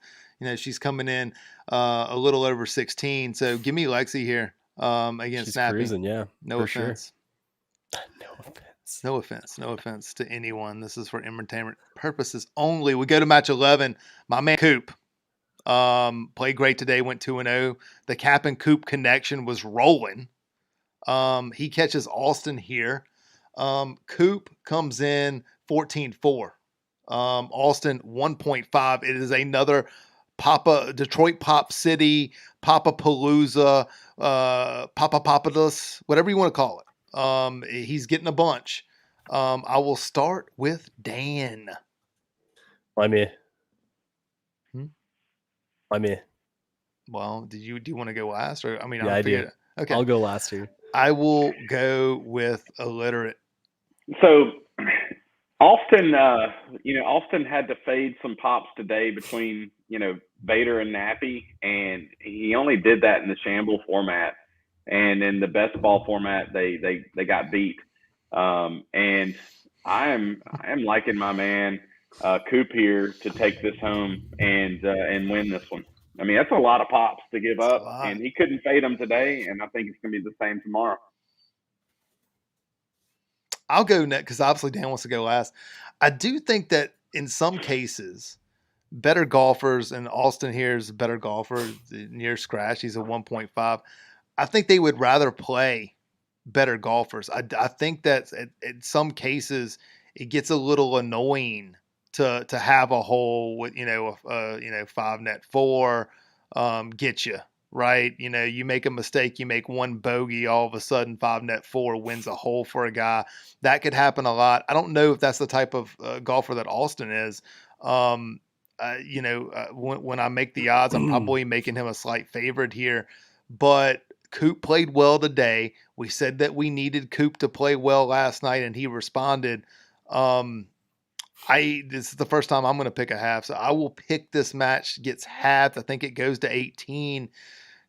coming in a little over 16. So give me Lexi here against she's Nappy. Cruising, yeah. No offense. Sure. No offense to anyone. This is for entertainment purposes only. We go to match 11. My man Coupe. Played great today, went 2-0. The Cap and Coupe connection was rolling. He catches Austin here. Coupe comes in 14-4. Austin 1.5. It is another Detroit Pop City, Papa-Palooza, Papapapadus, whatever you want to call it. He's getting a bunch. I will start with Dan. I'm here. Hmm? I'm here. Well, do you want to go last? Or Yeah, I do. Okay. I'll go last here. I will go with illiterate. So Austin, Austin had to fade some pops today between, Vader and Nappy, and he only did that in the shamble format. And in the best ball format, they got beat. And I am liking my man Coupe here to take this home and win this one. I mean, that's a lot of pops to give up, and he couldn't fade them today, and I think it's going to be the same tomorrow. I'll go next because obviously Dan wants to go last. I do think that in some cases, better golfers, and Austin here is a better golfer, near scratch. He's a 1.5. I think they would rather play better golfers. I think that in some cases it gets a little annoying to have a hole with 5 net 4 get you right. You make a mistake, you make one bogey, all of a sudden 5 net 4 wins a hole for a guy. That could happen a lot. I don't know if that's the type of golfer that Austin is. When I make the odds, I'm probably making him a slight favorite here, but Coupe played well today. We said that we needed Coupe to play well last night, and he responded. This is the first time I'm going to pick a half, so I will pick this match gets halved. I think it goes to 18.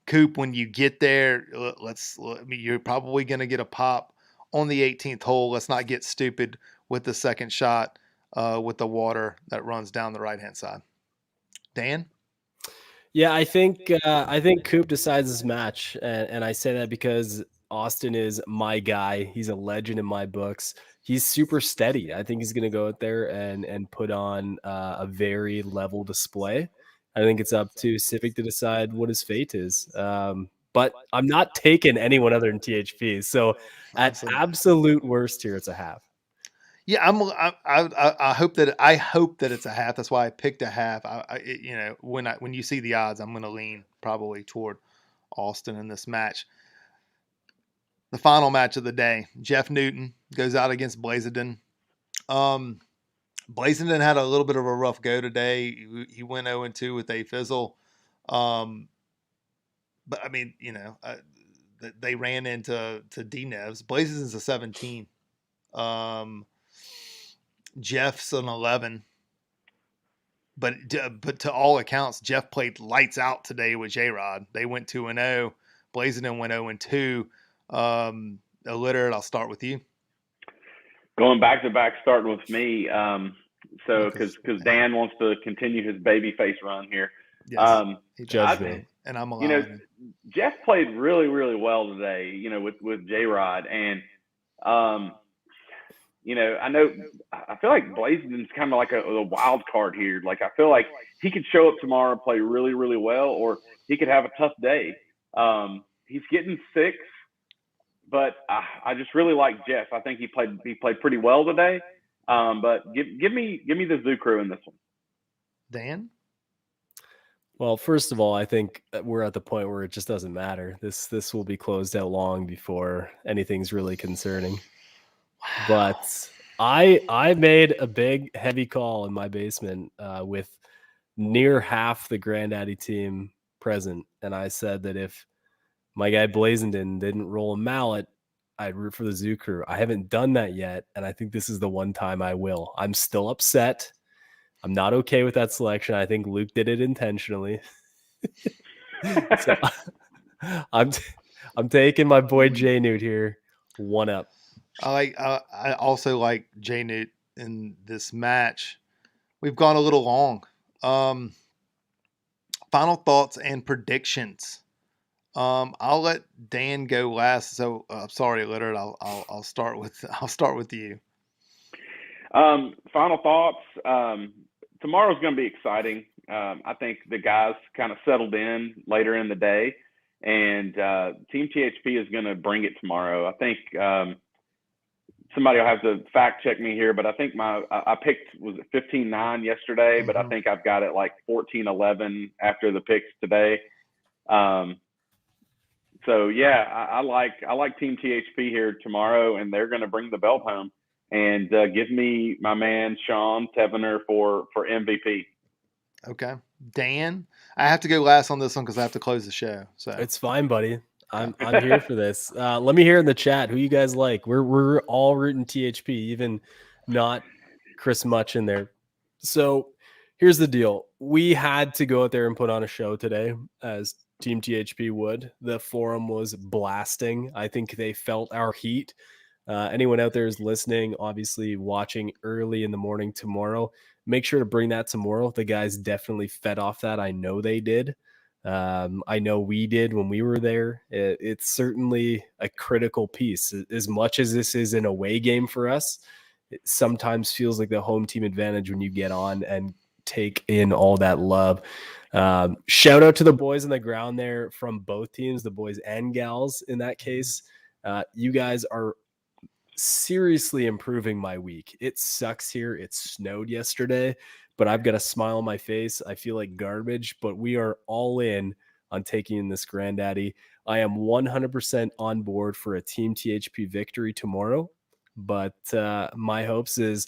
Coupe, when you get there, you're probably going to get a pop on the 18th hole. Let's not get stupid with the second shot with the water that runs down the right-hand side. Dan? Yeah, I think Coupe decides this match, and I say that because Austin is my guy. He's a legend in my books. He's super steady. I think he's going to go out there and put on a very level display. I think it's up to Civic to decide what his fate is. But I'm not taking anyone other than THP. So at absolute worst here, it's a half. Yeah, I hope that it's a half. That's why I picked a half. When you see the odds, I'm going to lean probably toward Austin in this match. The final match of the day, Jeff Newton goes out against Blazinden. Blazinden had a little bit of a rough go today. He went 0-2 with a fizzle. But I mean, they ran into DNevs. Blaziden's a 17. Jeff's an 11, but to all accounts, Jeff played lights out today with Jrod. They went 2-0. Blazinden went 0-2. Illiterate, I'll start with you. Going back to back, starting with me. Because Dan wants to continue his baby face run here. Yes, he judged me, and I'm allowing him. Jeff played really, really well today. With Jrod, and I feel like Blaziden's kind of like a wild card here. Like, I feel like he could show up tomorrow and play really, really well, or he could have a tough day. He's getting 6, but I just really like Jeff. I think he played pretty well today. But give me the Zoo Crew in this one. Dan? Well, first of all, I think we're at the point where it just doesn't matter. This will be closed out long before anything's really concerning. Wow. But I made a big heavy call in my basement with near half the Grandaddy team present, and I said that if my guy Blazinden didn't roll a mallet, I'd root for the Zoo Crew. I haven't done that yet, and I think this is the one time I will. I'm still upset. I'm not okay with that selection. I think Luke did it intentionally. So I'm taking my boy J Newt here, 1 up. I also like J Newt in this match. We've gone a little long. Final thoughts and predictions. I'll let Dan go last. So sorry, Illiterate. I'll start with you. Final thoughts. Tomorrow's going to be exciting. I think the guys kind of settled in later in the day, and Team THP is going to bring it tomorrow. I think somebody will have to fact check me here, but I think I picked, was it 15-9 yesterday, but I think I've got it like 14-11 after the picks today. So yeah, I like Team THP here tomorrow, and they're going to bring the belt home and give me my man Sean Tevenor for MVP. Okay, Dan, I have to go last on this one because I have to close the show. So it's fine, buddy. I'm here for this. Let me hear in the chat who you guys like. We're all rooting THP, even not Chris Much in there. So here's the deal: we had to go out there and put on a show today, as Team THP would. The forum was blasting. I think they felt our heat. Anyone out there is listening, obviously watching early in the morning tomorrow, make sure to bring that tomorrow. The guys definitely fed off that. I know they did. I know we did when we were there. It's certainly a critical piece. As much as this is an away game for us, it sometimes feels like the home team advantage when you get on and take in all that love. Shout out to the boys on the ground there from both teams, the boys and gals in that case. You guys are seriously improving my week. It sucks here. It snowed yesterday, but I've got a smile on my face. I feel like garbage, but we are all in on taking in this Grandaddy. I am 100% on board for a Team THP victory tomorrow, but my hopes is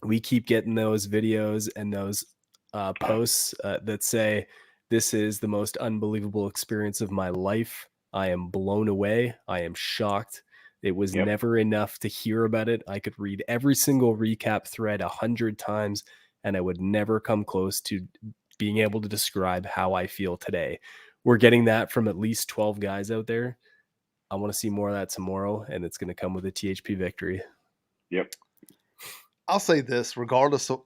we keep getting those videos and those posts that say, this is the most unbelievable experience of my life. I am blown away. I am shocked. It was never enough to hear about it. I could read every single recap thread 100 times, and I would never come close to being able to describe how I feel today. We're getting that from at least 12 guys out there. I want to see more of that tomorrow, and it's going to come with a THP victory. Yep. I'll say this, regardless of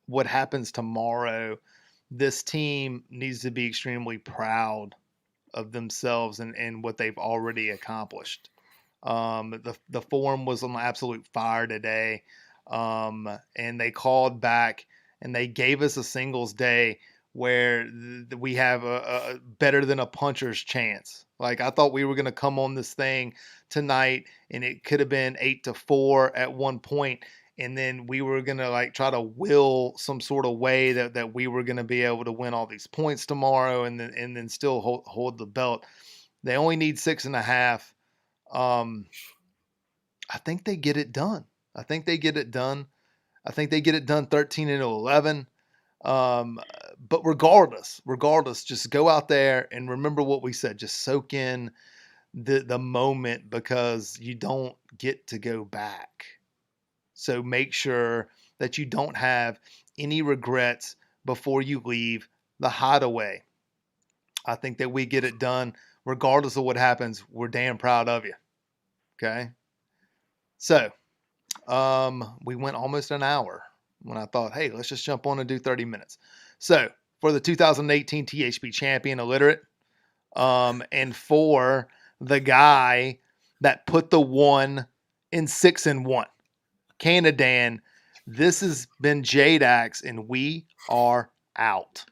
what happens tomorrow, this team needs to be extremely proud of themselves and what they've already accomplished. The forum was on absolute fire today, and they called back and they gave us a singles day where we have a better than a puncher's chance. Like, I thought we were going to come on this thing tonight and it could have been 8-4 at one point, and then we were going to like try to will some sort of way that we were going to be able to win all these points tomorrow and then still hold the belt. They only need 6.5. I think they get it done. I think they get it done 13-11. But regardless, just go out there and remember what we said. Just soak in the moment, because you don't get to go back. So make sure that you don't have any regrets before you leave the hideaway. I think that we get it done regardless of what happens. We're damn proud of you. Okay. So, we went almost an hour when I thought, hey, let's just jump on and do 30 minutes. So for the 2018 THP champion illiterate, and for the guy that put the 1 in 6-1, Canadan, this has been Jdax, and we are out.